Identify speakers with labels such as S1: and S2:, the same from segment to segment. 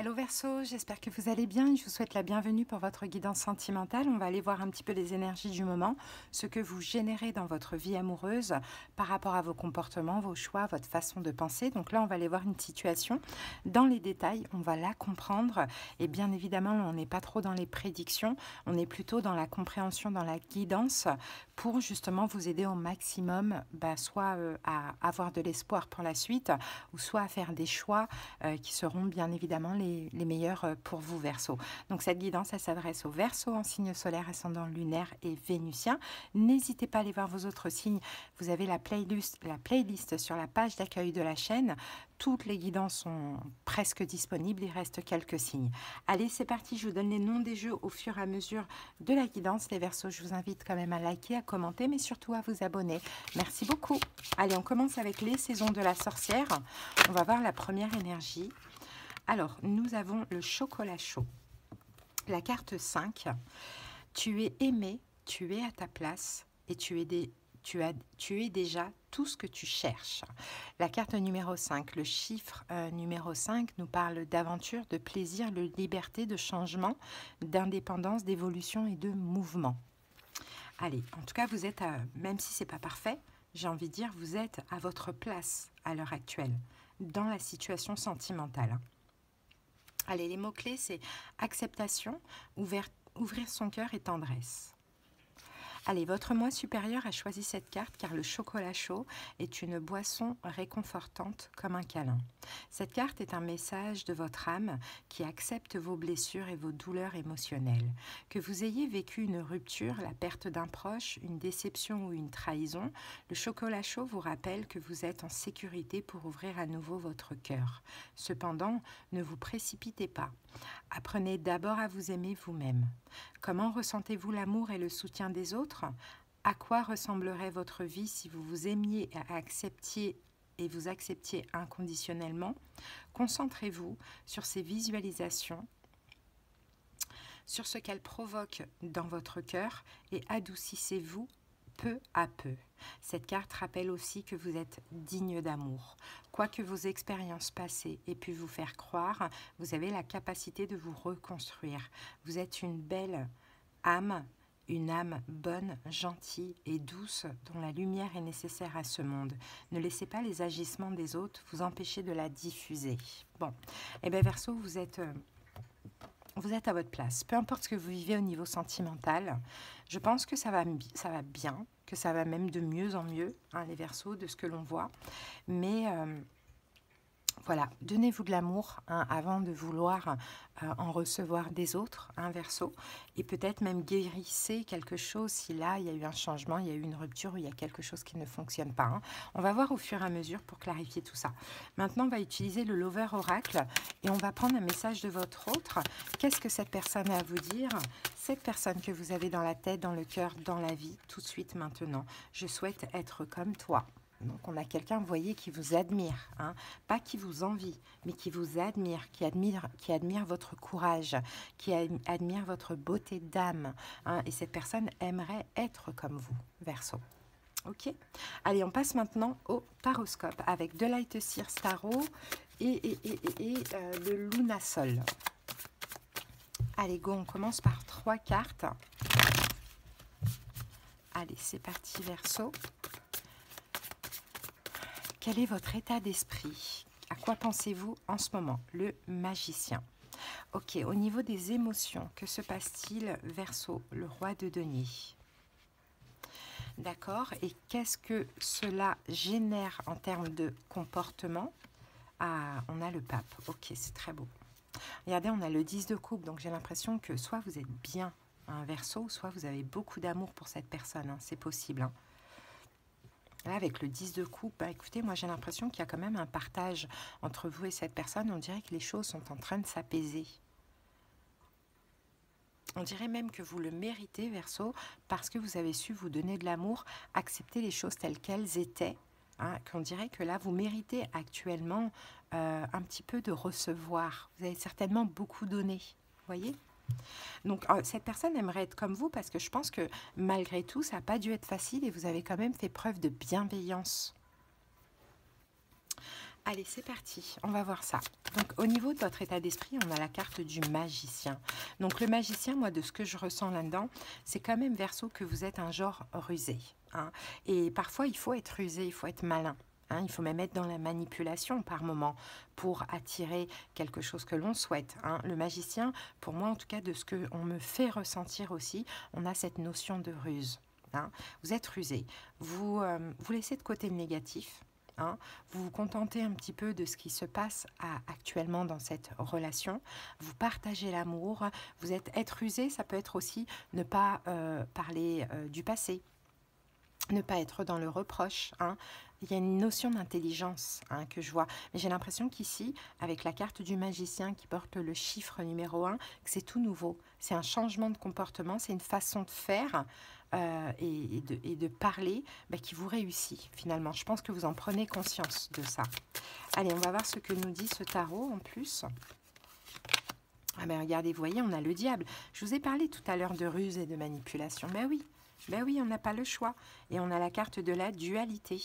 S1: Hello Verseau, j'espère que vous allez bien. Je vous souhaite la bienvenue pour votre guidance sentimentale. On va aller voir un petit peu les énergies du moment, ce que vous générez dans votre vie amoureuse par rapport à vos comportements, vos choix, votre façon de penser. Donc là, on va aller voir une situation dans les détails, on va la comprendre. Et bien évidemment, on n'est pas trop dans les prédictions, on est plutôt dans la compréhension, dans la guidance pour justement vous aider au maximum, soit à avoir de l'espoir pour la suite ou soit à faire des choix qui seront bien évidemment les meilleurs pour vous Verseau. Donc cette guidance, elle s'adresse aux Verseaux en signe solaire, ascendant lunaire et vénusien. N'hésitez pas à aller voir vos autres signes. Vous avez la playlist sur la page d'accueil de la chaîne. Toutes les guidances sont presque disponibles, il reste quelques signes. Allez, c'est parti, je vous donne les noms des jeux au fur et à mesure de la guidance. Les Verseaux, je vous invite quand même à liker, à commenter, mais surtout à vous abonner. Merci beaucoup. Allez, on commence avec les saisons de la sorcière. On va voir la première énergie. Alors, nous avons le chocolat chaud. La carte 5. Tu es aimé, tu es à ta place et tu es déjà tout ce que tu cherches. La carte numéro 5, le chiffre numéro 5 nous parle d'aventure, de plaisir, de liberté, de changement, d'indépendance, d'évolution et de mouvement. Allez, en tout cas, vous êtes, même si ce n'est pas parfait, j'ai envie de dire, vous êtes à votre place à l'heure actuelle, dans la situation sentimentale. Allez, les mots-clés, c'est acceptation, ouvrir son cœur et tendresse. Allez, votre moi supérieur a choisi cette carte car le chocolat chaud est une boisson réconfortante comme un câlin. Cette carte est un message de votre âme qui accepte vos blessures et vos douleurs émotionnelles. Que vous ayez vécu une rupture, la perte d'un proche, une déception ou une trahison, le chocolat chaud vous rappelle que vous êtes en sécurité pour ouvrir à nouveau votre cœur. Cependant, ne vous précipitez pas. Apprenez d'abord à vous aimer vous-même. Comment ressentez-vous l'amour et le soutien des autres? À quoi ressemblerait votre vie si vous vous aimiez et vous acceptiez inconditionnellement? Concentrez-vous sur ces visualisations, sur ce qu'elles provoquent dans votre cœur et adoucissez-vous peu à peu. Cette carte rappelle aussi que vous êtes digne d'amour. Quoi que vos expériences passées aient pu vous faire croire, vous avez la capacité de vous reconstruire. Vous êtes une belle âme, une âme bonne, gentille et douce dont la lumière est nécessaire à ce monde. Ne laissez pas les agissements des autres vous empêcher de la diffuser. Bon, et bien Verseau, vous êtes à votre place. Peu importe ce que vous vivez au niveau sentimental, je pense que ça va bien, que ça va même de mieux en mieux, hein, les Verseaux, de ce que l'on voit. Mais voilà, donnez-vous de l'amour avant de vouloir en recevoir des autres, Verseau. Et peut-être même guérissez quelque chose si là, il y a eu un changement, il y a eu une rupture ou il y a quelque chose qui ne fonctionne pas. On va voir au fur et à mesure pour clarifier tout ça. Maintenant, on va utiliser le Lover Oracle et on va prendre un message de votre autre. Qu'est-ce que cette personne a à vous dire? Cette personne que vous avez dans la tête, dans le cœur, dans la vie, tout de suite maintenant. Je souhaite être comme toi. Donc on a quelqu'un, vous voyez, qui vous admire, pas qui vous envie, mais qui vous admire, qui admire votre courage, qui admire votre beauté d'âme. Et cette personne aimerait être comme vous, Verseau. Ok. Allez, on passe maintenant au taroscope avec de Light Seer Tarot et le Lunasol. Allez, go, on commence par 3 cartes. Allez, c'est parti, Verseau. Quel est votre état d'esprit? À quoi pensez-vous en ce moment? Le magicien. Ok, au niveau des émotions, que se passe-t-il, Verseau, le roi de denier? D'accord, et qu'est-ce que cela génère en termes de comportement? Ah, on a le pape. Ok, c'est très beau. Regardez, on a le 10 de coupe, donc j'ai l'impression que soit vous êtes bien, Verseau, soit vous avez beaucoup d'amour pour cette personne, c'est possible. Là, avec le 10 de coupe, écoutez, moi j'ai l'impression qu'il y a quand même un partage entre vous et cette personne. On dirait que les choses sont en train de s'apaiser. On dirait même que vous le méritez, Verseau, parce que vous avez su vous donner de l'amour, accepter les choses telles qu'elles étaient. Qu'on dirait que là, vous méritez actuellement un petit peu de recevoir. Vous avez certainement beaucoup donné, vous voyez ? Donc, cette personne aimerait être comme vous parce que je pense que malgré tout, ça n'a pas dû être facile et vous avez quand même fait preuve de bienveillance. Allez, c'est parti, on va voir ça. Donc, au niveau de votre état d'esprit, on a la carte du magicien. Donc, le magicien, moi, de ce que je ressens là-dedans, c'est quand même, Verseau, que vous êtes un genre rusé. Hein. Et parfois, il faut être rusé, il faut être malin. Hein. Il faut même être dans la manipulation par moment pour attirer quelque chose que l'on souhaite. Hein. Le magicien, pour moi, en tout cas, de ce qu'on me fait ressentir aussi, on a cette notion de ruse. Hein. Vous êtes rusé. Vous laissez de côté le négatif. Hein, vous vous contentez un petit peu de ce qui se passe actuellement dans cette relation, vous partagez l'amour, vous êtes être rusé, ça peut être aussi ne pas parler du passé, ne pas être dans le reproche. Hein. Il y a une notion d'intelligence hein, que je vois. Mais j'ai l'impression qu'ici, avec la carte du magicien qui porte le chiffre numéro 1, que c'est tout nouveau. C'est un changement de comportement, c'est une façon de faire et de parler qui vous réussit finalement. Je pense que vous en prenez conscience de ça. Allez, on va voir ce que nous dit ce tarot en plus. Ah ben regardez, vous voyez, on a le diable. Je vous ai parlé tout à l'heure de ruse et de manipulation. Ben oui, on n'a pas le choix. Et on a la carte de la dualité.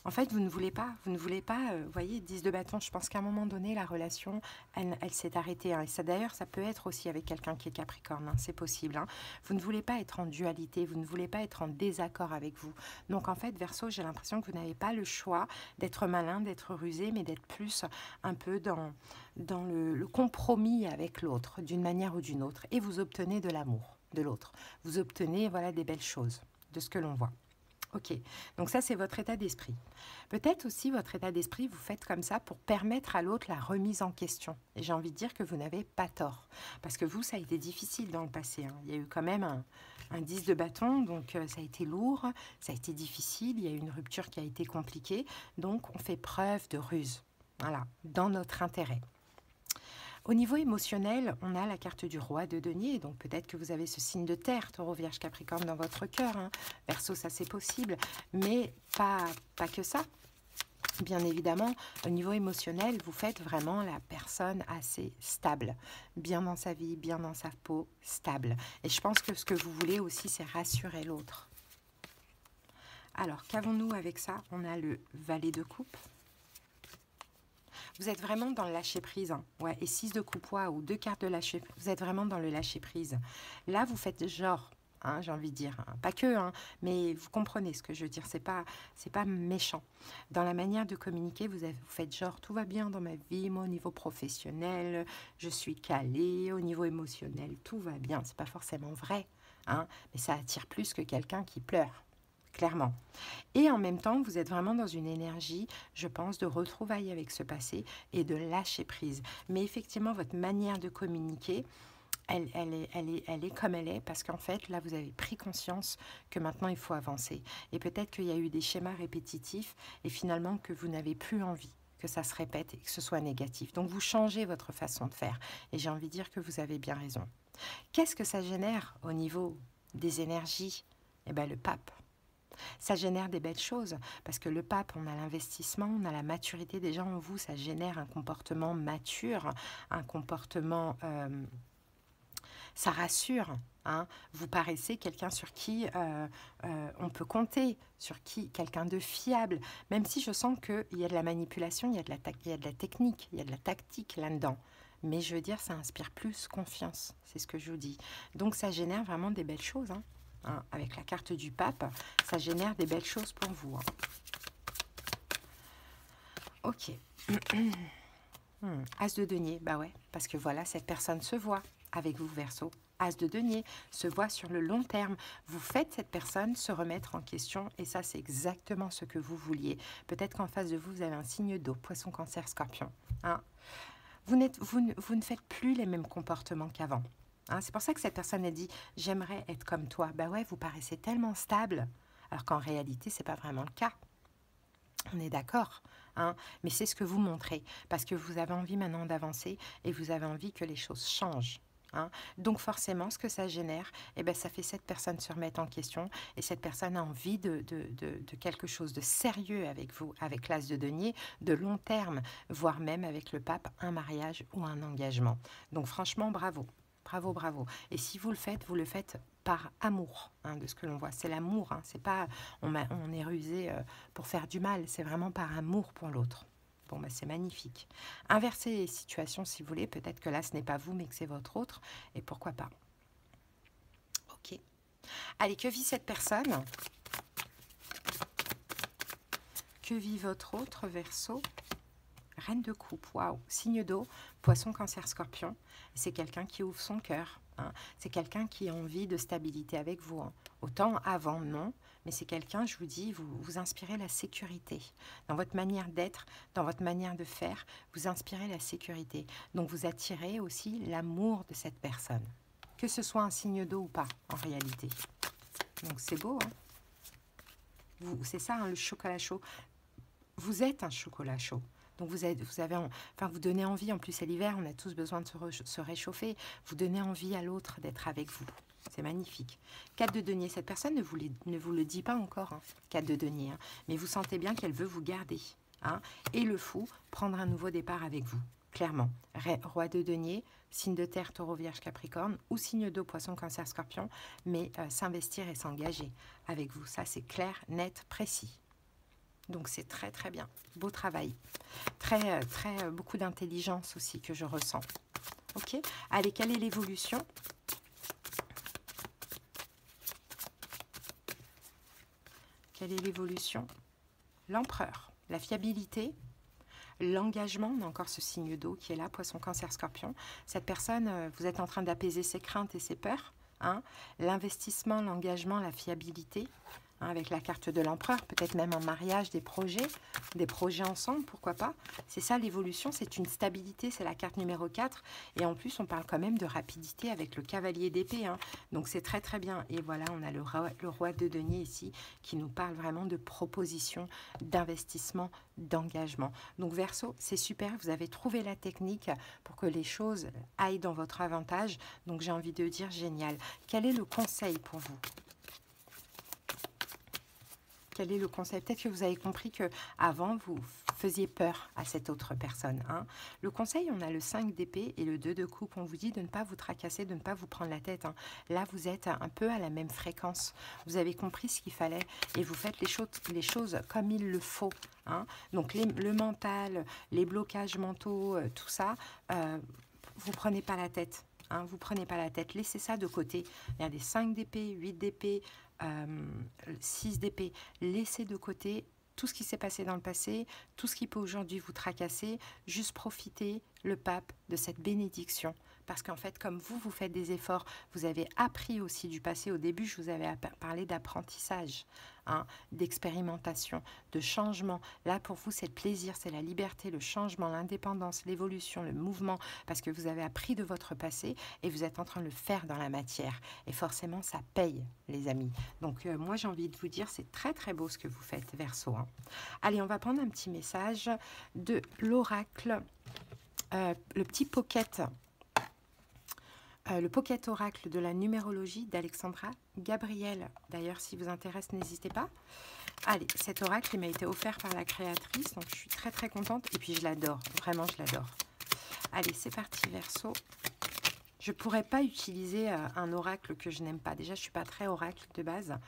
S1: En fait, vous ne voulez pas, vous voyez, 10 de bâton, je pense qu'à un moment donné, la relation, elle s'est arrêtée. Hein. Et ça, d'ailleurs, ça peut être aussi avec quelqu'un qui est Capricorne, hein, c'est possible. Hein. Vous ne voulez pas être en dualité, vous ne voulez pas être en désaccord avec vous. Donc, en fait, Verseau, j'ai l'impression que vous n'avez pas le choix d'être malin, d'être rusé, mais d'être plus un peu dans le compromis avec l'autre, d'une manière ou d'une autre. Et vous obtenez de l'amour de l'autre. Vous obtenez, voilà, des belles choses de ce que l'on voit. Ok, donc ça c'est votre état d'esprit. Peut-être aussi votre état d'esprit, vous faites comme ça pour permettre à l'autre la remise en question. Et j'ai envie de dire que vous n'avez pas tort. Parce que vous, ça a été difficile dans le passé. Hein. Il y a eu quand même un 10 de bâton, donc ça a été lourd, ça a été difficile, il y a eu une rupture qui a été compliquée. Donc on fait preuve de ruse, voilà, dans notre intérêt. Au niveau émotionnel, on a la carte du roi de denier, donc peut-être que vous avez ce signe de terre, taureau, vierge, capricorne dans votre cœur. Hein. Verseau, ça c'est possible, mais pas que ça. Bien évidemment, au niveau émotionnel, vous faites vraiment la personne assez stable, bien dans sa vie, bien dans sa peau, stable. Et je pense que ce que vous voulez aussi, c'est rassurer l'autre. Alors, qu'avons-nous avec ça? On a le valet de coupe. Vous êtes vraiment dans le lâcher-prise. Hein. Ouais, et 6 de coupe-poids ou 2 cartes de lâcher-prise. Vous êtes vraiment dans le lâcher-prise. Là, vous faites genre, hein, j'ai envie de dire. Hein. Pas que, hein, mais vous comprenez ce que je veux dire. C'est pas méchant. Dans la manière de communiquer, vous faites genre, tout va bien dans ma vie, moi, au niveau professionnel, je suis calée, au niveau émotionnel, tout va bien. C'est pas forcément vrai, hein, mais ça attire plus que quelqu'un qui pleure. Clairement. Et en même temps, vous êtes vraiment dans une énergie, je pense, de retrouvailles avec ce passé et de lâcher prise. Mais effectivement, votre manière de communiquer, elle est comme elle est, parce qu'en fait, là, vous avez pris conscience que maintenant, il faut avancer. Et peut-être qu'il y a eu des schémas répétitifs et finalement que vous n'avez plus envie que ça se répète et que ce soit négatif. Donc, vous changez votre façon de faire. Et j'ai envie de dire que vous avez bien raison. Qu'est-ce que ça génère au niveau des énergies? Eh bien, le pape. Ça génère des belles choses, parce que le pape, on a l'investissement, on a la maturité des gens en vous, ça génère un comportement mature, un comportement, ça rassure. Hein. Vous paraissez quelqu'un sur qui on peut compter, sur qui quelqu'un de fiable, même si je sens qu'il y a de la manipulation, il y a de la technique, il y a de la tactique là-dedans. Mais je veux dire, ça inspire plus confiance, c'est ce que je vous dis. Donc ça génère vraiment des belles choses, hein. Hein, avec la carte du pape, ça génère des belles choses pour vous. Hein. Ok. As de denier, bah ouais, parce que voilà, cette personne se voit avec vous, Verseau. As de denier se voit sur le long terme. Vous faites cette personne se remettre en question et ça, c'est exactement ce que vous vouliez. Peut-être qu'en face de vous, vous avez un signe d'eau, poisson, cancer, scorpion. Hein. Vous ne faites plus les mêmes comportements qu'avant. Hein, c'est pour ça que cette personne a dit « j'aimerais être comme toi ». Bah ouais, vous paraissez tellement stable, alors qu'en réalité, c'est pas vraiment le cas. On est d'accord, hein, mais c'est ce que vous montrez, parce que vous avez envie maintenant d'avancer et vous avez envie que les choses changent. Hein. Donc forcément, ce que ça génère, eh ben, ça fait cette personne se remettre en question et cette personne a envie de quelque chose de sérieux avec vous, avec l'as de denier, de long terme, voire même avec le pape, un mariage ou un engagement. Donc franchement, bravo. bravo, bravo. Et si vous le faites par amour, hein, de ce que l'on voit. C'est l'amour, hein, c'est pas on est rusé pour faire du mal, c'est vraiment par amour pour l'autre. Bon, bah, c'est magnifique. Inversez les situations si vous voulez. Peut-être que là, ce n'est pas vous, mais que c'est votre autre. Et pourquoi pas. Ok. Allez, que vit cette personne? Que vit votre autre, Verseau? Reine de coupe, waouh. Signe d'eau, poisson, cancer, scorpion. C'est quelqu'un qui ouvre son cœur. Hein. C'est quelqu'un qui a envie de stabilité avec vous. Hein. Autant avant, non. Mais c'est quelqu'un, je vous dis, vous inspirez la sécurité. Dans votre manière d'être, dans votre manière de faire, vous inspirez la sécurité. Donc vous attirez aussi l'amour de cette personne. Que ce soit un signe d'eau ou pas, en réalité. Donc c'est beau, hein. C'est ça, hein, le chocolat chaud. Vous êtes un chocolat chaud. Donc vous donnez envie, en plus c'est l'hiver, on a tous besoin de se réchauffer. Vous donnez envie à l'autre d'être avec vous. C'est magnifique. 4 de denier, cette personne ne vous le dit pas encore, hein, 4 de denier, hein, mais vous sentez bien qu'elle veut vous garder. Hein, et le fou, prendre un nouveau départ avec vous, clairement. Roi de denier, signe de terre, taureau, vierge, capricorne, ou signe d'eau, poisson, cancer, scorpion, mais s'investir et s'engager avec vous. Ça c'est clair, net, précis. Donc c'est très très bien, beau travail, beaucoup d'intelligence aussi que je ressens. Ok, allez, quelle est l'évolution? Quelle est l'évolution? L'empereur, la fiabilité, l'engagement, on a encore ce signe d'eau qui est là, poisson, cancer, scorpion. Cette personne, vous êtes en train d'apaiser ses craintes et ses peurs. Hein, l'investissement, l'engagement, la fiabilité. Avec la carte de l'empereur, peut-être même un mariage, des projets ensemble, pourquoi pas. C'est ça l'évolution, c'est une stabilité, c'est la carte numéro 4. Et en plus, on parle quand même de rapidité avec le cavalier d'épée. Hein. Donc c'est très très bien. Et voilà, on a le roi de denier ici qui nous parle vraiment de proposition, d'investissement, d'engagement. Donc Verseau, c'est super, vous avez trouvé la technique pour que les choses aillent dans votre avantage. Donc j'ai envie de dire génial. Quel est le conseil pour vous ? Quel est le conseil? Peut-être que vous avez compris que avant vous faisiez peur à cette autre personne. Hein. Le conseil, on a le 5 d'épée et le 2 de coupe. On vous dit de ne pas vous tracasser, de ne pas vous prendre la tête. Hein. Là, vous êtes un peu à la même fréquence. Vous avez compris ce qu'il fallait et vous faites les choses comme il le faut. Hein. Donc le mental, les blocages mentaux, tout ça, vous ne prenez pas la tête. Hein, vous ne prenez pas la tête, laissez ça de côté. Il y a des 5 d'épée, 8 d'épée, 6 d'épée. Laissez de côté tout ce qui s'est passé dans le passé, tout ce qui peut aujourd'hui vous tracasser. Juste profitez, le pape, de cette bénédiction. Parce qu'en fait, comme vous faites des efforts, vous avez appris aussi du passé. Au début, je vous avais parlé d'apprentissage, hein, d'expérimentation, de changement. Là, pour vous, c'est le plaisir, c'est la liberté, le changement, l'indépendance, l'évolution, le mouvement, parce que vous avez appris de votre passé et vous êtes en train de le faire dans la matière. Et forcément, ça paye, les amis. Donc, moi, j'ai envie de vous dire, c'est très, très beau ce que vous faites, Verseau. Hein. Allez, on va prendre un petit message de l'oracle, le petit pocket. Le Pocket Oracle de la numérologie d'Alexandra Gabriel. D'ailleurs, si vous intéresse, n'hésitez pas. Allez, cet oracle, il m'a été offert par la créatrice, donc je suis très très contente. Et puis je l'adore, vraiment je l'adore. Allez, c'est parti, Verseau. Je ne pourrais pas utiliser un oracle que je n'aime pas. Déjà, je ne suis pas très oracle de base.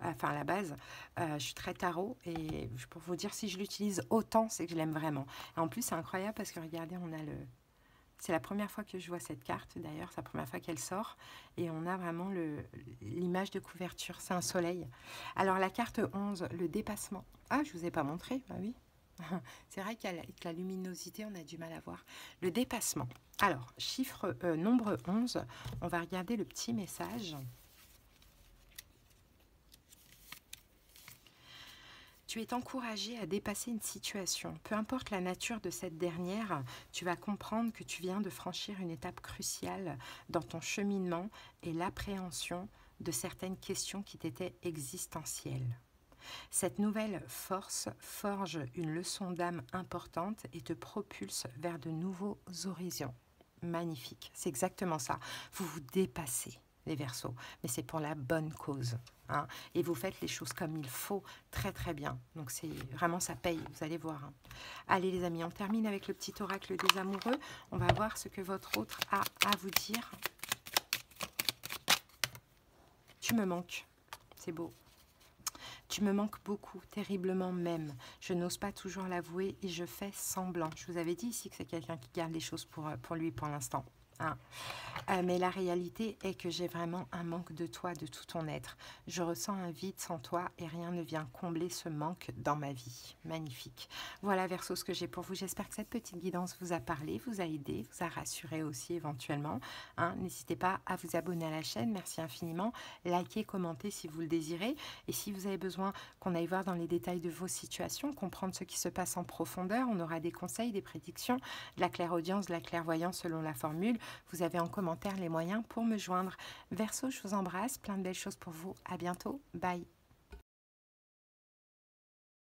S1: Enfin, à la base, je suis très tarot. Et pour vous dire, si je l'utilise autant, c'est que je l'aime vraiment. Et en plus, c'est incroyable parce que regardez, on a le... C'est la première fois que je vois cette carte, d'ailleurs, c'est la première fois qu'elle sort. Et on a vraiment l'image de couverture, c'est un soleil. Alors la carte 11, le dépassement. Ah, je ne vous ai pas montré, bah oui. C'est vrai qu'avec la luminosité, on a du mal à voir. Le dépassement. Alors, nombre 11, on va regarder le petit message. Tu es encouragé à dépasser une situation. Peu importe la nature de cette dernière, tu vas comprendre que tu viens de franchir une étape cruciale dans ton cheminement et l'appréhension de certaines questions qui t'étaient existentielles. Cette nouvelle force forge une leçon d'âme importante et te propulse vers de nouveaux horizons. Magnifique, c'est exactement ça. Vous vous dépassez, les Verseaux, mais c'est pour la bonne cause. Hein, et vous faites les choses comme il faut, très très bien. Donc c'est vraiment, ça paye, vous allez voir. Hein. Allez les amis, on termine avec le petit oracle des amoureux. On va voir ce que votre autre a à vous dire. Tu me manques. C'est beau. Tu me manques beaucoup, terriblement même. Je n'ose pas toujours l'avouer et je fais semblant. Je vous avais dit ici que c'est quelqu'un qui garde les choses pour lui pour l'instant. Hein. Mais la réalité est que j'ai vraiment un manque de toi, de tout ton être. Je ressens un vide sans toi et rien ne vient combler ce manque dans ma vie. Magnifique. Voilà Verseau ce que j'ai pour vous. J'espère que cette petite guidance vous a parlé, vous a aidé, vous a rassuré aussi éventuellement. Hein, n'hésitez pas à vous abonner à la chaîne. Merci infiniment. Likez, commentez si vous le désirez. Et si vous avez besoin qu'on aille voir dans les détails de vos situations, comprendre ce qui se passe en profondeur, on aura des conseils, des prédictions, de la clairaudience, de la clairvoyance selon la formule. Vous avez en commentaire les moyens pour me joindre. Verseau, je vous embrasse. Plein de belles choses pour vous. À bientôt. Bye.